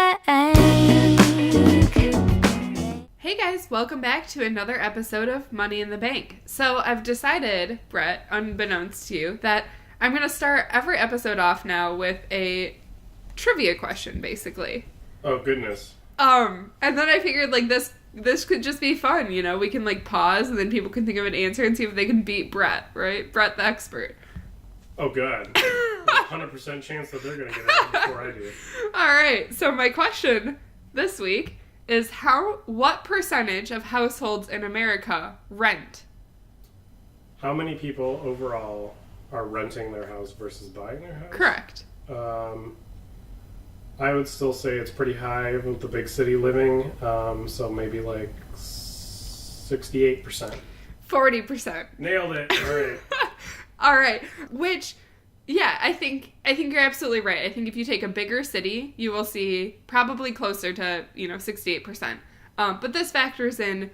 bank. Hey guys, welcome back to another episode of Money in the Bank. So I've decided, Brett, unbeknownst to you, that I'm going to start every episode off now with a trivia question, basically. Oh, goodness. And then I figured, like, this could just be fun, you know? We can, like, pause, and then people can think of an answer and see if they can beat Brett, right? Brett the expert. Oh, God. There's a 100% chance that they're going to get it before I do. All right, so my question this week is what percentage of households in America rent? How many people overall are renting their house versus buying their house? Correct. I would still say it's pretty high with the big city living, so maybe like 68%. 40%. Nailed it. All right. All right. Which, yeah, I think you're absolutely right. I think if you take a bigger city, you will see probably closer to, 68%. But this factors in,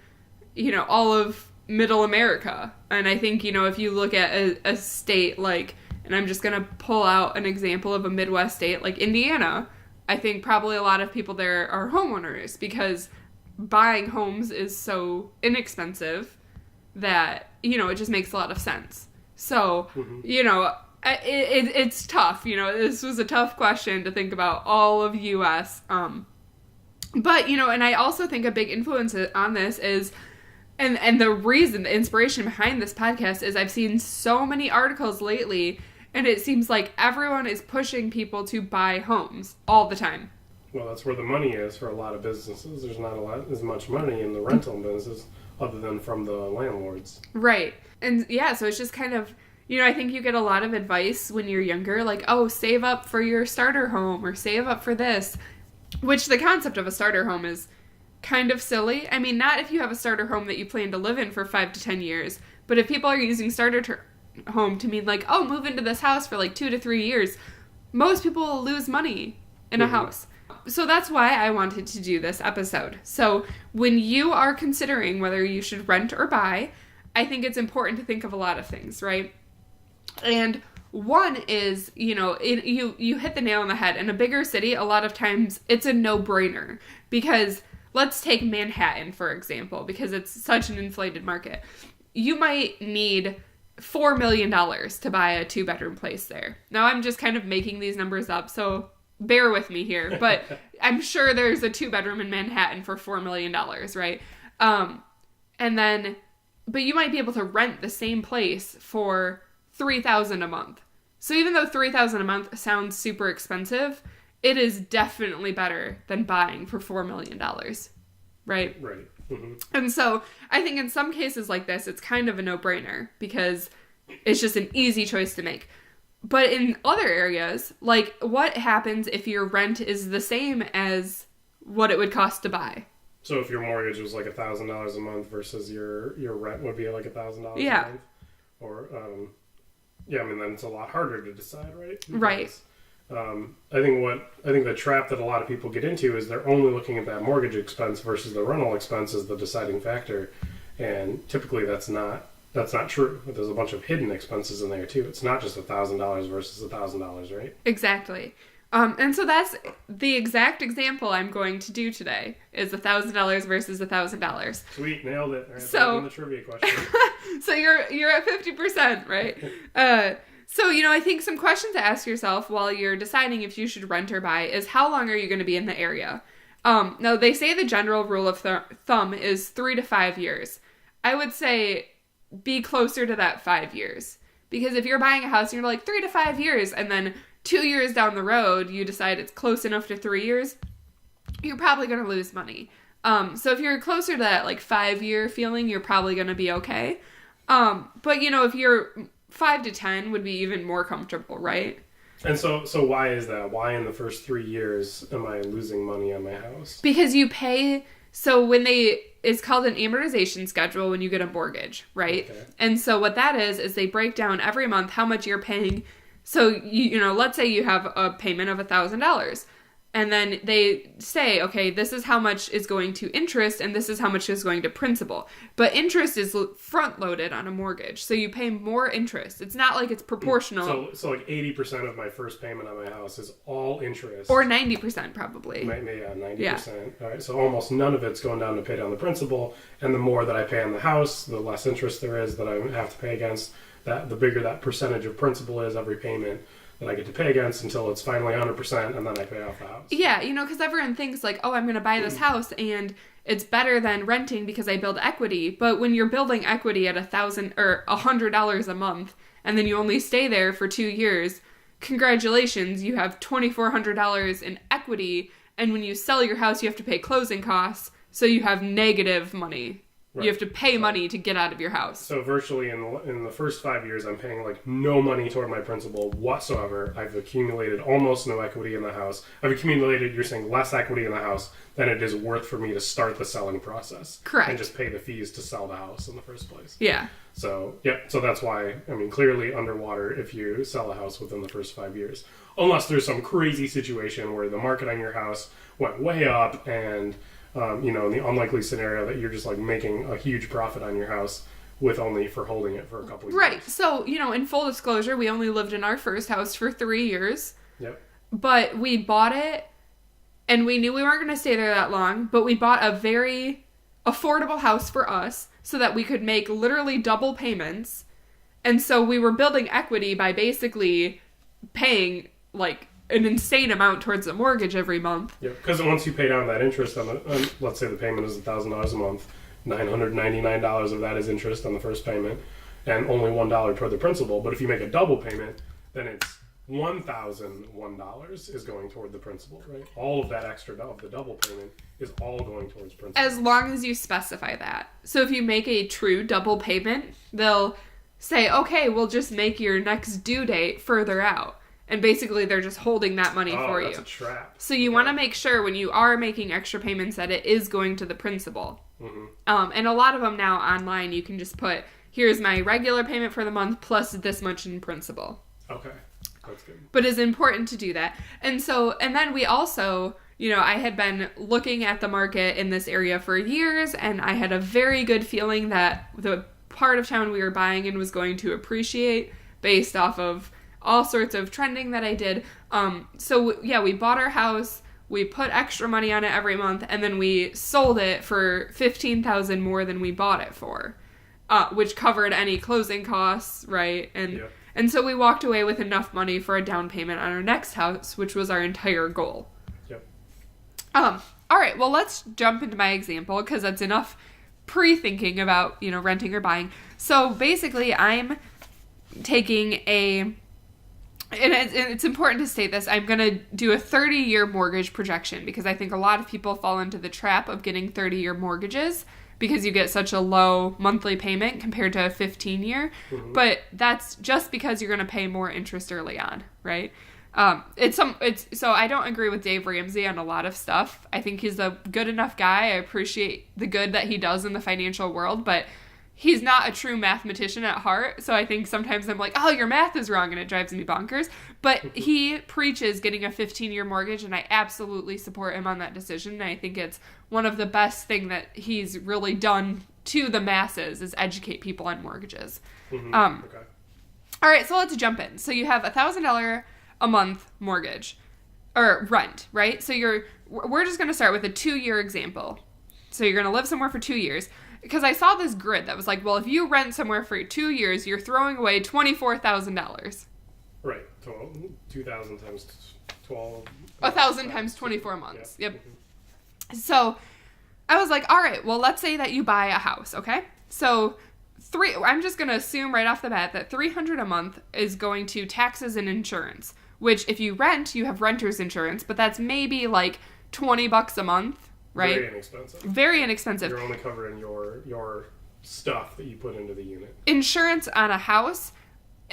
all of middle America. And I think, if you look at a state like, and I'm just going to pull out an example of a Midwest state like Indiana, I think probably a lot of people there are homeowners because buying homes is so inexpensive that, it just makes a lot of sense. So, it's tough. This was a tough question to think about all of U.S. But, and I also think a big influence on this is, and the reason, the inspiration behind this podcast is I've seen so many articles lately, and it seems like everyone is pushing people to buy homes all the time. Well, that's where the money is for a lot of businesses. There's not as much money in the rental business other than from the landlords. Right. And yeah, so it's just kind of, I think you get a lot of advice when you're younger, like, oh, save up for your starter home or save up for this, which the concept of a starter home is kind of silly. I mean, not if you have a starter home that you plan to live in for 5 to 10 years, but if people are using starter home to mean like, oh, move into this house for like 2 to 3 years, most people will lose money in a house. So that's why I wanted to do this episode. So when you are considering whether you should rent or buy, I think it's important to think of a lot of things, right? And one is, you hit the nail on the head. In a bigger city, a lot of times it's a no-brainer because let's take Manhattan, for example, because it's such an inflated market. You might need $4 million to buy a 2-bedroom place there. Now, I'm just kind of making these numbers up, so bear with me here, but I'm sure there's a 2-bedroom in Manhattan for $4 million, right? But you might be able to rent the same place for $3,000 a month. So even though $3,000 a month sounds super expensive, it is definitely better than buying for $4 million, right? Right. Mm-hmm. And so I think in some cases like this, it's kind of a no-brainer because it's just an easy choice to make. But in other areas, like what happens if your rent is the same as what it would cost to buy? So if your mortgage was like $1,000 a month versus your rent would be like $1,000 a month? Or, then it's a lot harder to decide, right? Because, right. I think the trap that a lot of people get into is they're only looking at that mortgage expense versus the rental expense as the deciding factor, and typically that's not true. There's a bunch of hidden expenses in there too. It's not just $1,000 versus $1,000, right? Exactly. And so that's the exact example I'm going to do today is $1,000 versus $1,000. Sweet, nailed it. All right, so the trivia question. So you're at 50%, right? So, I think some questions to ask yourself while you're deciding if you should rent or buy is how long are you going to be in the area? Now, they say the general rule of thumb is 3 to 5 years. I would say be closer to that 5 years. Because if you're buying a house and you're like 3 to 5 years and then 2 years down the road you decide it's close enough to 3 years, you're probably going to lose money. So if you're closer to that like 5-year feeling, you're probably going to be okay. But, if you're 5 to 10 would be even more comfortable, right? And so why is that? Why in the first 3 years am I losing money on my house? Because you pay, so it's called an amortization schedule when you get a mortgage, right? Okay. And so what that is they break down every month how much you're paying. So, let's say you have a payment of $1,000. And then they say, okay, this is how much is going to interest and this is how much is going to principal. But interest is front loaded on a mortgage. So you pay more interest. It's not like it's proportional. So like 80% of my first payment on my house is all interest. Or 90% probably. Yeah, 90%. Yeah. All right, so almost none of it's going down to pay down the principal. And the more that I pay on the house, the less interest there is that I have to pay against. That the bigger that percentage of principal is every payment that I get to pay against until it's finally 100%, and then I pay off the house. Yeah, because everyone thinks like, oh, I'm going to buy this house, and it's better than renting because I build equity. But when you're building equity at $1,000 or $100 a month, and then you only stay there for 2 years, congratulations, you have $2,400 in equity, and when you sell your house, you have to pay closing costs, so you have negative money. Right. You have to pay money to get out of your house. So virtually in the first 5 years, I'm paying like no money toward my principal whatsoever. I've accumulated almost no equity in the house. I've accumulated, you're saying, less equity in the house than it is worth for me to start the selling process. Correct. And just pay the fees to sell the house in the first place. Yeah. So, so that's why, clearly underwater if you sell a house within the first 5 years. Unless there's some crazy situation where the market on your house went way up and... in the unlikely scenario that you're just like making a huge profit on your house with only for holding it for a couple of years. Right. So, in full disclosure, we only lived in our first house for 3 years. Yep. But we bought it and we knew we weren't going to stay there that long, but we bought a very affordable house for us so that we could make literally double payments. And so we were building equity by basically paying like an insane amount towards the mortgage every month. Yeah, because once you pay down that interest on let's say the payment is $1,000 a month, $999 of that is interest on the first payment, and only $1 toward the principal. But if you make a double payment, then it's $1,001 is going toward the principal, right? All of that extra of the double payment is all going towards principal. As long as you specify that. So if you make a true double payment, they'll say, okay, we'll just make your next due date further out. And basically, they're just holding that money for you. That's a trap. So you want to make sure when you are making extra payments that it is going to the principal. Mm-hmm. And a lot of them now online, you can just put, here's my regular payment for the month plus this much in principal. Okay, that's good. But it's important to do that. And then we also, I had been looking at the market in this area for years, and I had a very good feeling that the part of town we were buying in was going to appreciate based off of all sorts of trending that I did. We bought our house, we put extra money on it every month, and then we sold it for $15,000 more than we bought it for, which covered any closing costs, right? And so we walked away with enough money for a down payment on our next house, which was our entire goal. Yep. All right, well, let's jump into my example, because that's enough pre-thinking about, renting or buying. So basically, I'm taking and it's important to state this, I'm going to do a 30-year mortgage projection because I think a lot of people fall into the trap of getting 30-year mortgages because you get such a low monthly payment compared to a 15-year. Mm-hmm. But that's just because you're going to pay more interest early on, right? So I don't agree with Dave Ramsey on a lot of stuff. I think he's a good enough guy. I appreciate the good that he does in the financial world, but he's not a true mathematician at heart, so I think sometimes I'm like, oh, your math is wrong, and it drives me bonkers. But he preaches getting a 15-year mortgage, and I absolutely support him on that decision, and I think it's one of the best thing that he's really done to the masses is educate people on mortgages. Mm-hmm. Okay. All right, so let's jump in. So you have $1,000 a month mortgage, or rent, right? So we're just going to start with a 2-year example. So you're going to live somewhere for 2 years. Because I saw this grid that was like, well, if you rent somewhere for 2 years, you're throwing away $24,000. Right. 2,000 times 12. 1,000 times 24 months. Yeah. Yep. Mm-hmm. So I was like, all right, well, let's say that you buy a house, okay? So I'm just going to assume right off the bat that $300 a month is going to taxes and insurance, which if you rent, you have renter's insurance, but that's maybe like $20 a month. Right? Very inexpensive. Very inexpensive. You're only covering your stuff that you put into the unit. Insurance on a house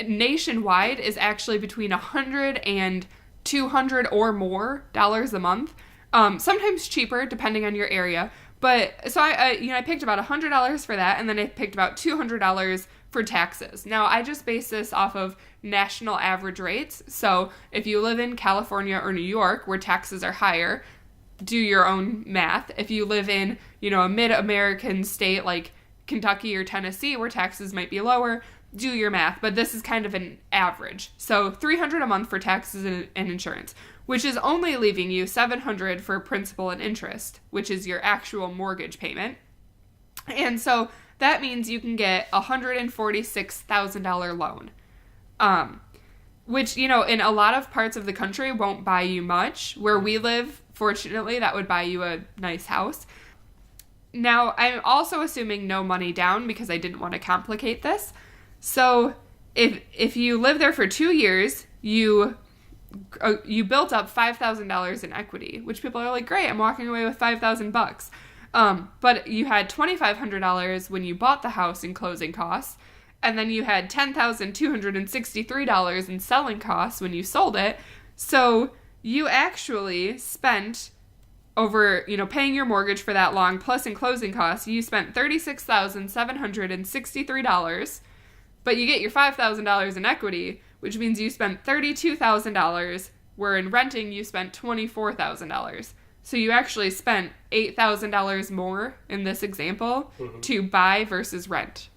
nationwide is actually between $100 and $200 or more a month. Sometimes cheaper depending on your area, But so I picked about $100 for that, and then I picked about $200 for taxes. Now, I just base this off of national average rates. So if you live in California or New York, where taxes are higher, do your own math. If you live in, a mid-American state like Kentucky or Tennessee, where taxes might be lower, do your math. But this is kind of an average. So $300 a month for taxes and insurance, which is only leaving you $700 for principal and interest, which is your actual mortgage payment. And so that means you can get a $146,000 loan, which, in a lot of parts of the country won't buy you much. Where we live, fortunately, that would buy you a nice house. Now, I'm also assuming no money down because I didn't want to complicate this. So if you live there for 2 years, you built up $5,000 in equity, which people are like, great, I'm walking away with $5,000. But you had $2,500 when you bought the house in closing costs, and then you had $10,263 in selling costs when you sold it. So you actually spent over, paying your mortgage for that long, plus in closing costs, you spent $36,763, but you get your $5,000 in equity, which means you spent $32,000, where in renting you spent $24,000. So you actually spent $8,000 more in this example to buy versus rent.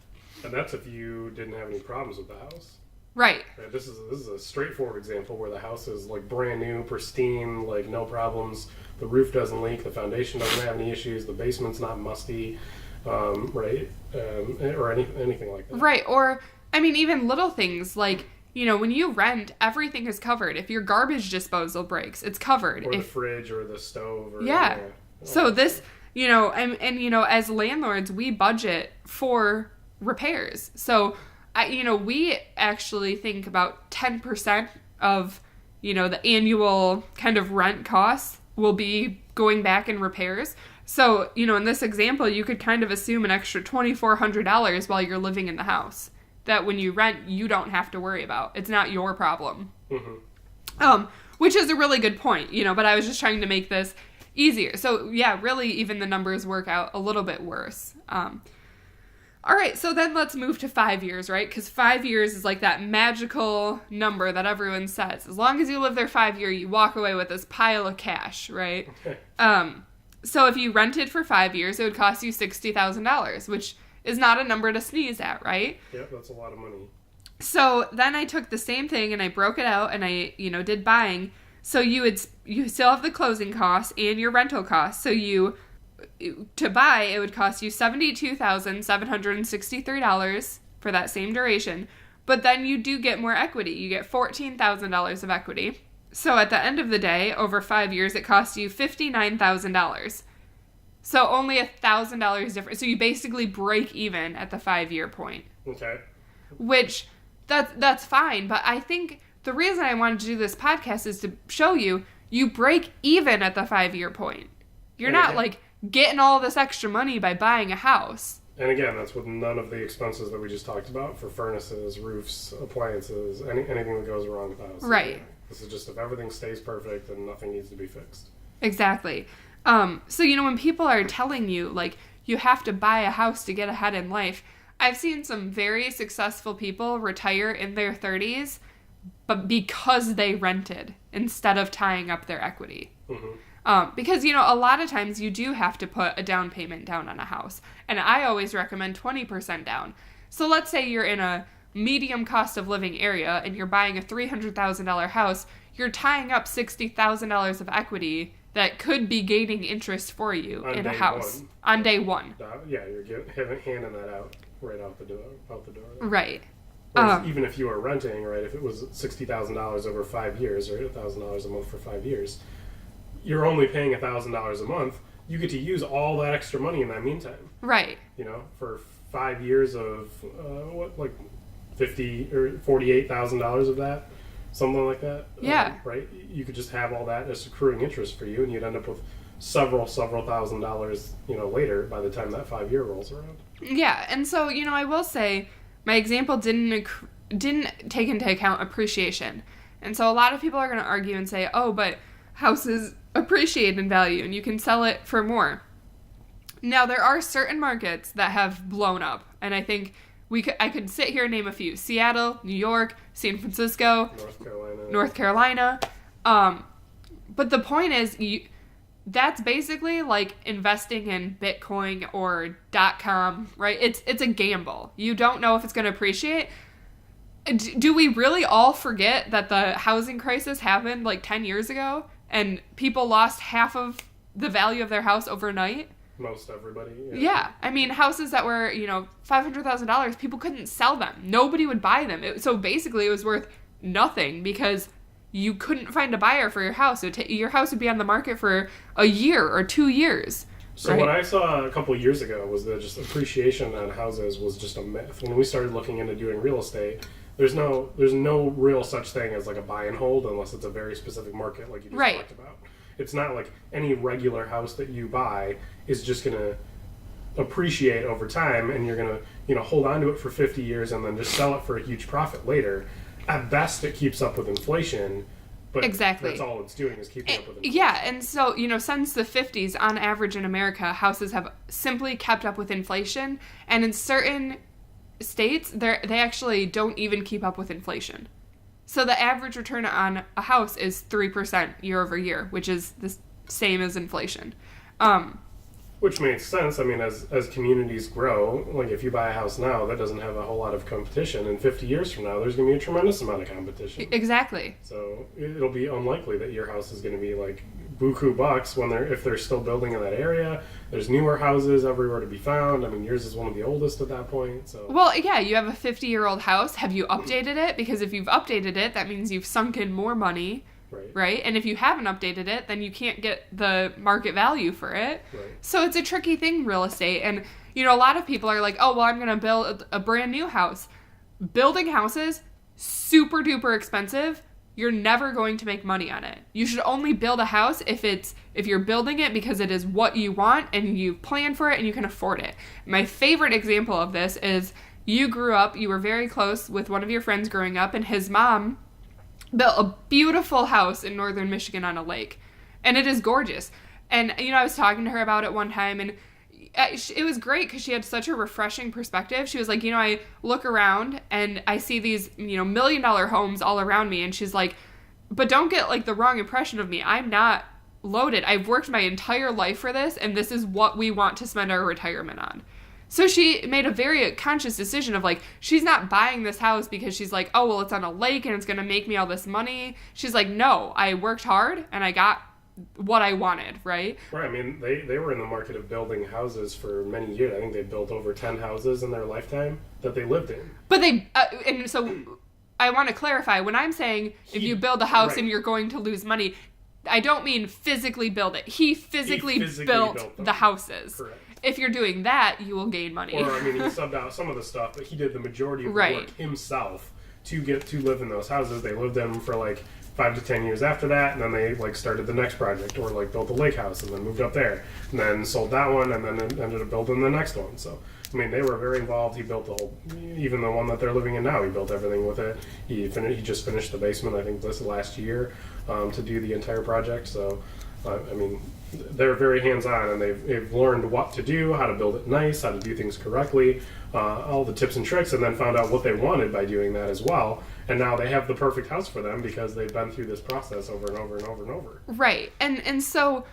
And that's if you didn't have any problems with the house. Right. This is a straightforward example where the house is like brand new, pristine, like no problems. The roof doesn't leak, the foundation doesn't have any issues, the basement's not musty, right? Or anything like that. Right. Or, even little things like, when you rent, everything is covered. If your garbage disposal breaks, it's covered. Or the fridge or the stove. Or, yeah. So this, as landlords, we budget for repairs. So, we actually think about 10% of, the annual kind of rent costs will be going back in repairs. So, in this example, you could kind of assume an extra $2,400 while you're living in the house that when you rent, you don't have to worry about. It's not your problem. Which is a really good point, but I was just trying to make this easier. So, yeah, really, even the numbers work out a little bit worse. All right, so then let's move to 5 years, right? Because 5 years is like that magical number that everyone says. As long as you live there 5 years, you walk away with this pile of cash, right? So if you rented for 5 years, it would cost you $60,000, which is not a number to sneeze at, right? Yep, that's a lot of money. So then I took the same thing and I broke it out and I, did buying. So you still have the closing costs and your rental costs. So to buy, it would cost you $72,763 for that same duration. But then you do get more equity. You get $14,000 of equity. So at the end of the day, over 5 years, it costs you $59,000. So only $1,000 different. So you basically break even at the 5 year point. Okay. Which, that's fine. But I think the reason I wanted to do this podcast is to show you break even at the 5 year point. You're not like getting all this extra money by buying a house. And again, that's with none of the expenses that we just talked about for furnaces, roofs, appliances, anything that goes wrong with the house. Right. This is just if everything stays perfect and nothing needs to be fixed. Exactly. So, when people are telling you, like, you have to buy a house to get ahead in life, I've seen some very successful people retire in their 30s, but because they rented instead of tying up their equity. Because, a lot of times you do have to put a down payment down on a house. And I always recommend 20% down. So let's say you're in a medium cost of living area and you're buying a $300,000 house, you're tying up $60,000 of equity that could be gaining interest for you in a house on day one. Yeah, you're handing that out right out the door. Right. Whereas even if you were renting, right, if it was $60,000 over 5 years or $1,000 a month for 5 years, you're only paying $1,000 a month. You get to use all that extra money in that meantime. Right. For 5 years of $50,000 or $48,000 of that, something like that. Yeah. Right. You could just have all that as accruing interest for you, and you'd end up with several $1,000s, later by the time that 5 year rolls around. Yeah, and so I will say my example didn't take into account appreciation, and so a lot of people are going to argue and say, oh, but houses appreciate in value and you can sell it for more. Now, there are certain markets that have blown up, and I think I could sit here and name a few. Seattle, New York, San Francisco, North Carolina. But the point is, that's basically like investing in Bitcoin or .com, right? It's a gamble. You don't know if it's going to appreciate. Do we really all forget that the housing crisis happened like 10 years ago and people lost half of the value of their house overnight? Most everybody. Yeah. I mean, houses that were, $500,000, people couldn't sell them. Nobody would buy them. So basically it was worth nothing because you couldn't find a buyer for your house. Your house would be on the market for a year or 2 years. So right? What I saw a couple of years ago was that just appreciation on houses was just a myth. When we started looking into doing real estate, there's no real such thing as like a buy and hold unless it's a very specific market like you just talked about. It's not like any regular house that you buy is just going to appreciate over time and you're going to, hold on to it for 50 years and then just sell it for a huge profit later. At best, it keeps up with inflation, but exactly. That's all it's doing is keeping up with inflation. Yeah, and so, since the 50s, on average in America, houses have simply kept up with inflation, and in certain states, they actually don't even keep up with inflation. So the average return on a house is 3% year over year, which is the same as inflation. Which makes sense. I mean, as communities grow, like if you buy a house now that doesn't have a whole lot of competition, in 50 years from now, there's going to be a tremendous amount of competition. Exactly. So it'll be unlikely that your house is going to be like buku bucks if they're still building in that area. There's newer houses everywhere to be found. I mean, yours is one of the oldest at that point. So well, yeah, you have a 50-year-old house. Have you updated it? Because if you've updated it, that means you've sunk in more money. Right? And if you haven't updated it, then you can't get the market value for it. Right. So it's a tricky thing, real estate. And, a lot of people are like, oh, well, I'm going to build a brand new house. Building houses, super duper expensive. You're never going to make money on it. You should only build a house if you're building it because it is what you want and you plan for it and you can afford it. My favorite example of this is you were very close with one of your friends growing up, and his mom built a beautiful house in northern Michigan on a lake. And it is gorgeous. And, I was talking to her about it one time, and it was great because she had such a refreshing perspective. She was like, I look around and I see these, $1 million homes all around me. And she's like, but don't get like the wrong impression of me. I'm not loaded. I've worked my entire life for this, and this is what we want to spend our retirement on. So she made a very conscious decision of like, she's not buying this house because she's like, oh, well, it's on a lake and it's going to make me all this money. She's like, no, I worked hard and I got what I wanted, right? Right. I mean, they were in the market of building houses for many years. I think they built over 10 houses in their lifetime that they lived in. But and so I want to clarify, when I'm saying if you build a house and you're going to lose money, I don't mean physically build it. He physically built the houses. Correct. If you're doing that, you will gain money. Or, I mean, he subbed out some of the stuff, but he did the majority of the work himself to get to live in those houses. They lived in them for like 5 to 10 years after that, and then they like started the next project, or like built a lake house and then moved up there, and then sold that one, and then ended up building the next one. So, I mean, they were very involved. He built the whole, even the one that they're living in now, he built everything with it. He just finished the basement, I think, this last year to do the entire project. So, I mean, they're very hands-on, and they've learned what to do, how to build it nice, how to do things correctly, all the tips and tricks, and then found out what they wanted by doing that as well. And now they have the perfect house for them because they've been through this process over and over and over and over. Right. And so,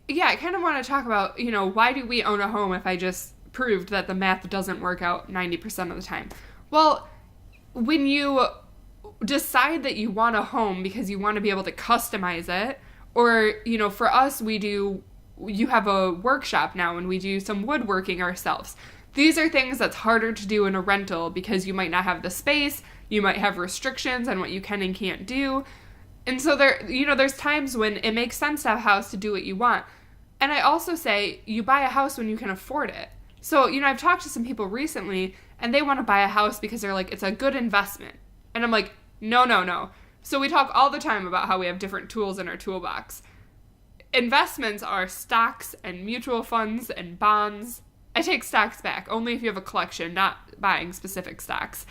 yeah, I kind of want to talk about, why do we own a home if I just proved that the math doesn't work out 90% of the time? Well, when you decide that you want a home because you want to be able to customize it, or, for us, you have a workshop now and we do some woodworking ourselves. These are things that's harder to do in a rental because you might not have the space, you might have restrictions on what you can and can't do. And so there's times when it makes sense to have a house to do what you want. And I also say you buy a house when you can afford it. So, I've talked to some people recently and they want to buy a house because they're like, it's a good investment. And I'm like, no. So we talk all the time about how we have different tools in our toolbox. Investments are stocks and mutual funds and bonds. I take stocks back, only if you have a collection, not buying specific stocks.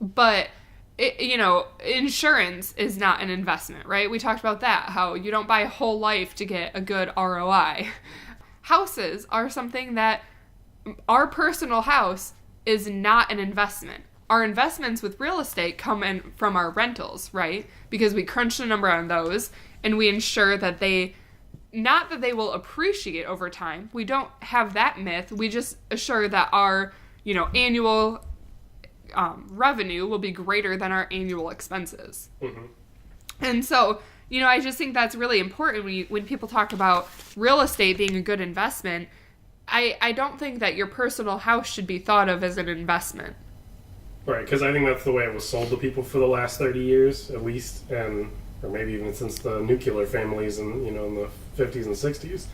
But, insurance is not an investment, right? We talked about that, how you don't buy a whole life to get a good ROI. houses are something that our personal house is not an investment. Our investments with real estate come in from our rentals, right? Because we crunch the number on those and we ensure that not that they will appreciate over time. We don't have that myth. We just assure that our, annual revenue will be greater than our annual expenses. Mm-hmm. And so, I just think that's really important when people talk about real estate being a good investment. I don't think that your personal house should be thought of as an investment. Right, because I think that's the way it was sold to people for the last 30 years, at least, or maybe even since the nuclear families in the 50s and 60s.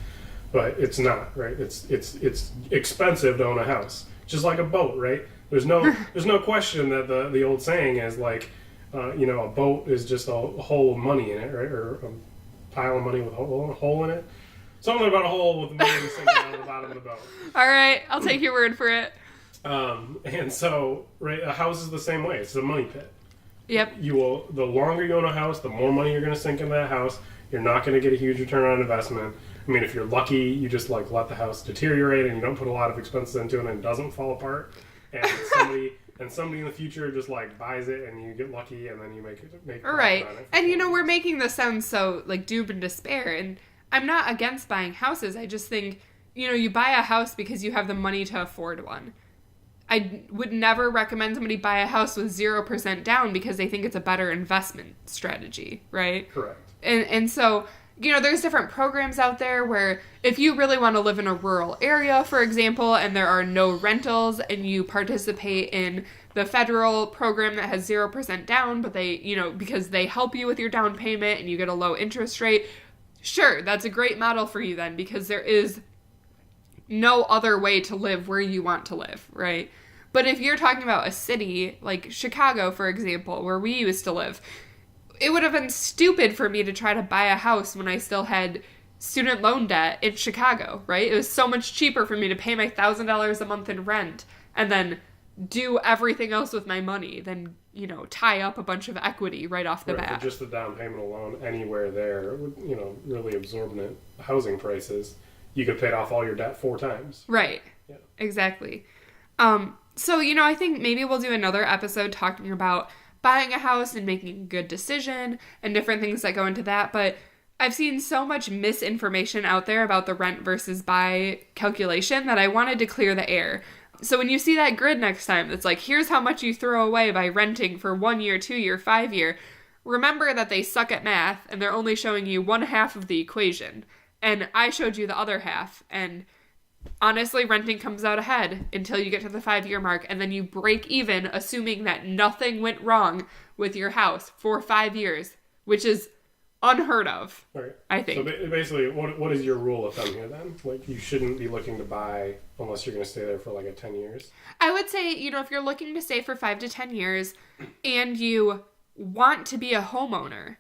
But it's not, right? It's expensive to own a house, just like a boat, right? There's no question that the old saying is like, a boat is just a hole of money in it, right? Or a pile of money with a hole in it. Something about a hole with money sinking out of the bottom of the boat. All right, I'll take your word for it. And so, right, a house is the same way. It's a money pit. Yep. The longer you own a house, the more money you're going to sink into that house. You're not going to get a huge return on investment. I mean, if you're lucky, you just let the house deteriorate and you don't put a lot of expenses into it and it doesn't fall apart. And somebody in the future just buys it and you get lucky and then you make right. On it. And we're making this sound so doom and despair, and I'm not against buying houses. I just think, you buy a house because you have the money to afford one. I would never recommend somebody buy a house with 0% down because they think it's a better investment strategy, right? Correct. And so, there's different programs out there where if you really want to live in a rural area, for example, and there are no rentals and you participate in the federal program that has 0% down, but they, because they help you with your down payment and you get a low interest rate, sure, that's a great model for you then because there is no other way to live where you want to live, right? But if you're talking about a city like Chicago, for example, where we used to live, it would have been stupid for me to try to buy a house when I still had student loan debt in Chicago, right? It was so much cheaper for me to pay my $1,000 a month in rent and then do everything else with my money than, tie up a bunch of equity right off the bat. For just the down payment alone, anywhere there, really absorbent housing prices, you could pay off all your debt 4 times. Right. Yeah. Exactly. So, I think maybe we'll do another episode talking about buying a house and making a good decision and different things that go into that. But I've seen so much misinformation out there about the rent versus buy calculation that I wanted to clear the air. So when you see that grid next time that's here's how much you throw away by renting for 1 year, 2 year, 5 year, remember that they suck at math and they're only showing you one half of the equation. And I showed you the other half. And honestly, renting comes out ahead until you get to the 5-year mark. And then you break even, assuming that nothing went wrong with your house for 5 years, which is unheard of, right. I think. So basically, what is your rule of thumb here then? You shouldn't be looking to buy unless you're going to stay there for 10 years? I would say, if you're looking to stay for 5 to 10 years and you want to be a homeowner,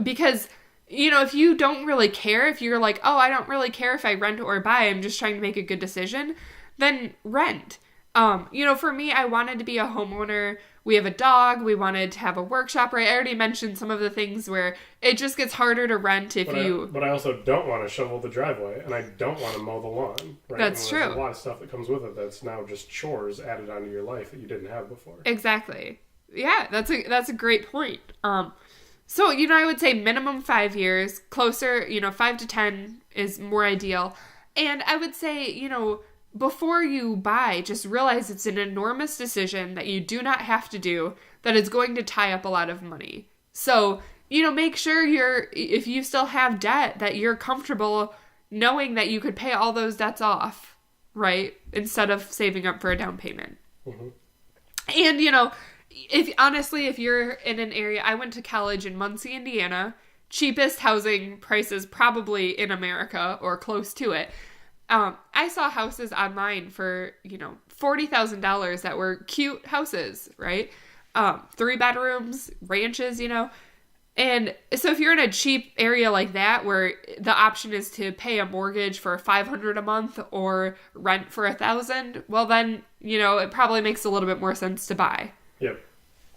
because if you don't really care, if you're oh, I don't really care if I rent or buy, I'm just trying to make a good decision, then rent. For me, I wanted to be a homeowner. We have a dog. We wanted to have a workshop, right? I already mentioned some of the things where it just gets harder to rent But I also don't want to shovel the driveway, and I don't want to mow the lawn, right? That's true. There's a lot of stuff that comes with it that's now just chores added onto your life that you didn't have before. Exactly. Yeah, that's a great point. So, I would say minimum 5 years, closer, 5 to 10 is more ideal. And I would say, before you buy, just realize it's an enormous decision that you do not have to do, that is going to tie up a lot of money. So, make sure if you still have debt, that you're comfortable knowing that you could pay all those debts off, right? Instead of saving up for a down payment. Mm-hmm. And, if you're in an area, I went to college in Muncie, Indiana, cheapest housing prices probably in America or close to it. I saw houses online for, $40,000 that were cute houses, right? 3 bedrooms, ranches, And so if you're in a cheap area like that where the option is to pay a mortgage for $500 a month or rent for $1,000, well then, it probably makes a little bit more sense to buy. Yep.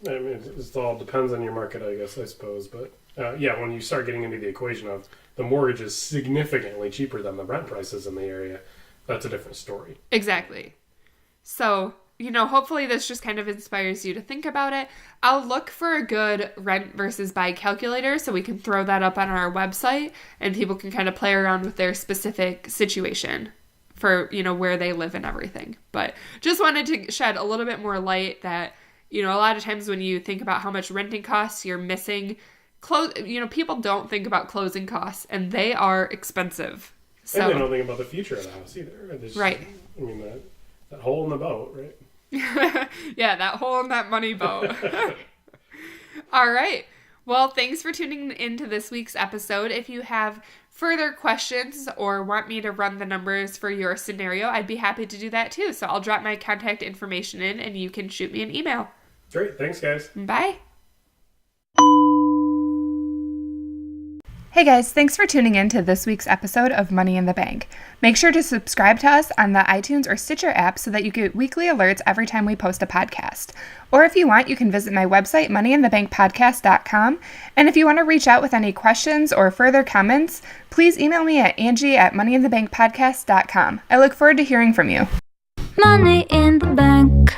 I mean, it all depends on your market, I suppose. But, when you start getting into the equation of the mortgage is significantly cheaper than the rent prices in the area, that's a different story. Exactly. So, hopefully this just kind of inspires you to think about it. I'll look for a good rent versus buy calculator so we can throw that up on our website and people can kind of play around with their specific situation for, where they live and everything. But just wanted to shed a little bit more light that, a lot of times when you think about how much renting costs, you're missing people don't think about closing costs, and they are expensive. So, and they don't think about the future of the house either. Right. I mean, that hole in the boat, right? Yeah, that hole in that money boat. All right. Well, thanks for tuning into this week's episode. If you have further questions or want me to run the numbers for your scenario, I'd be happy to do that too. So I'll drop my contact information in and you can shoot me an email. Great. Thanks, guys. Bye. Hey guys, thanks for tuning in to this week's episode of Money in the Bank. Make sure to subscribe to us on the iTunes or Stitcher app so that you get weekly alerts every time we post a podcast. Or if you want, you can visit my website, moneyinthebankpodcast.com. And if you want to reach out with any questions or further comments, please email me at Angie@moneyinthebankpodcast.com. I look forward to hearing from you. Money in the bank.